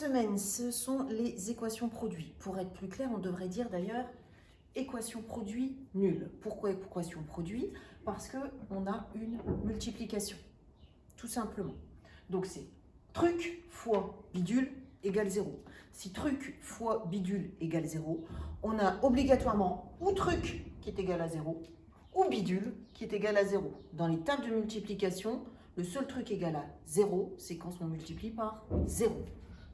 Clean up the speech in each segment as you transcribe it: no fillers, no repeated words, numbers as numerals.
semaine, ce sont les équations produits. Pour être plus clair, on devrait dire d'ailleurs équation produit nulle. Pourquoi équation produit? Parce qu'on a une multiplication, tout simplement. Donc c'est truc fois bidule égale 0. Si truc fois bidule égale 0, on a obligatoirement ou truc qui est égal à 0, ou bidule qui est égal à 0. Dans les tables de multiplication, le seul truc égal à 0, c'est quand on multiplie par 0.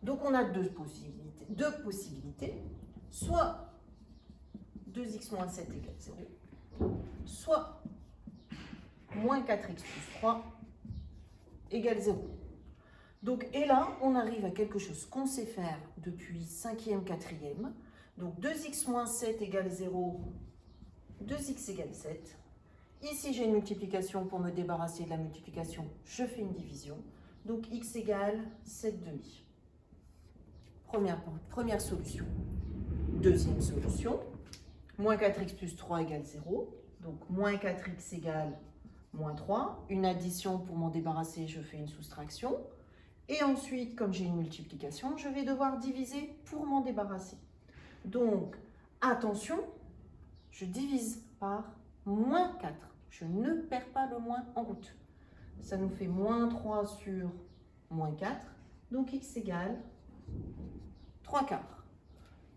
Donc on a deux possibilités, soit 2x moins 7 égale 0, soit moins 4x plus 3 égale 0. Donc, et là, on arrive à quelque chose qu'on sait faire depuis 5e, 4e. Donc 2x moins 7 égale 0, 2x égale 7. Ici, j'ai une multiplication. Pour me débarrasser de la multiplication, je fais une division. Donc x égale 7 demi. Première solution. Deuxième solution, moins 4x plus 3 égale 0. Donc moins 4x égale moins 3. Une addition, pour m'en débarrasser, je fais une soustraction. Et ensuite, comme j'ai une multiplication, je vais devoir diviser pour m'en débarrasser. Donc, attention, je divise par moins 4. Je ne perds pas le moins en route. Ça nous fait moins 3 sur moins 4. Donc, x égale 3 quarts.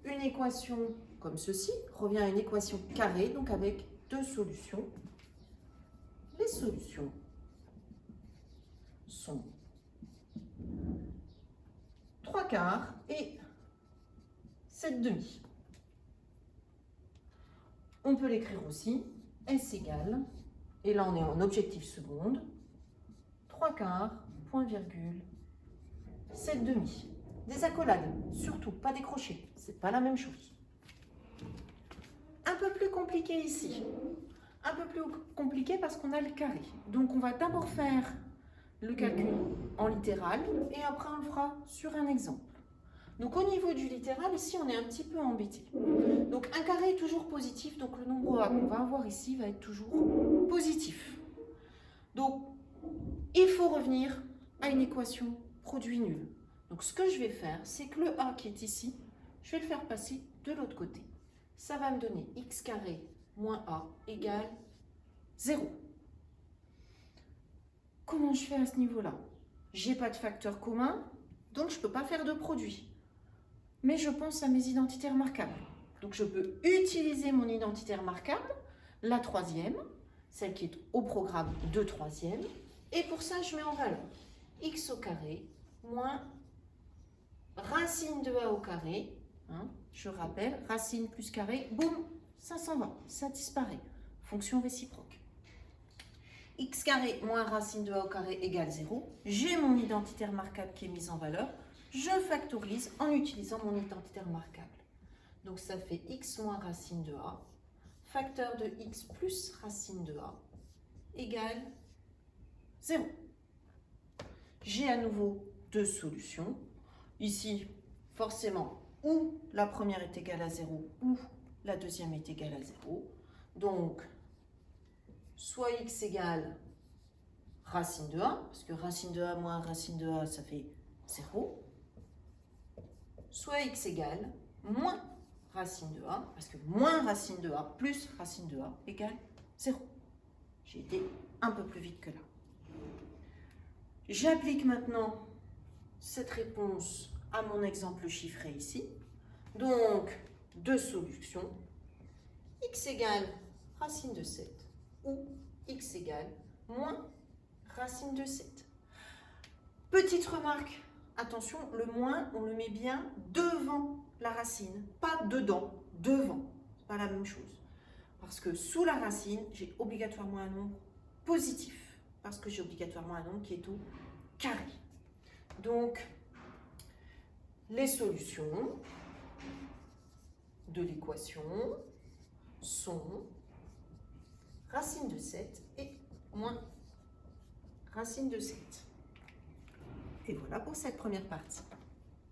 Une équation comme ceci revient à une équation carrée, donc avec deux solutions. Les solutions sont 3 quarts et 7 demi. On peut l'écrire aussi, S égale, et là on est en objectif seconde, 3 quarts, point virgule, 7 demi. Des accolades, surtout, pas des crochets, c'est pas la même chose. Un peu plus compliqué ici. Un peu plus compliqué parce qu'on a le carré. Donc on va d'abord faire le calcul en littéral et après on le fera sur un exemple. Donc au niveau du littéral, ici on est un petit peu embêté. Donc un carré est toujours positif, donc le nombre A qu'on va avoir ici va être toujours positif. Donc il faut revenir à une équation produit nul. Donc ce que je vais faire, c'est que le A qui est ici, je vais le faire passer de l'autre côté. Ça va me donner x carré moins A égale 0. Comment je fais à ce niveau-là? Je n'ai pas de facteur commun, donc je ne peux pas faire de produit. Mais je pense à mes identités remarquables. Donc je peux utiliser mon identité remarquable, la troisième, celle qui est au programme de troisième. Et pour ça, je mets en valeur x au carré moins racine de a au carré. Je rappelle, racine plus carré, boum, ça s'en va, ça disparaît. Fonction réciproque. X carré moins racine de a au carré égale 0. J'ai mon identité remarquable qui est mise en valeur. Je factorise en utilisant mon identité remarquable. Donc ça fait x moins racine de a, facteur de x plus racine de a, égale 0. J'ai à nouveau deux solutions. Ici, forcément, ou la première est égale à 0, ou la deuxième est égale à 0. Donc, soit x égale racine de a, parce que racine de a moins racine de a, ça fait 0. Soit x égale moins racine de a, parce que moins racine de a plus racine de a égale 0. J'ai été un peu plus vite que là. J'applique maintenant cette réponse à mon exemple chiffré ici. Donc, deux solutions. X égale racine de 7 ou x égale moins racine de 7. Petite remarque, attention, le moins, on le met bien devant la racine, pas dedans, devant. C'est pas la même chose. Parce que sous la racine, j'ai obligatoirement un nombre positif. Parce que j'ai obligatoirement un nombre qui est au carré. Donc, les solutions de l'équation sont racine de 7 et moins racine de 7. Et voilà pour cette première partie.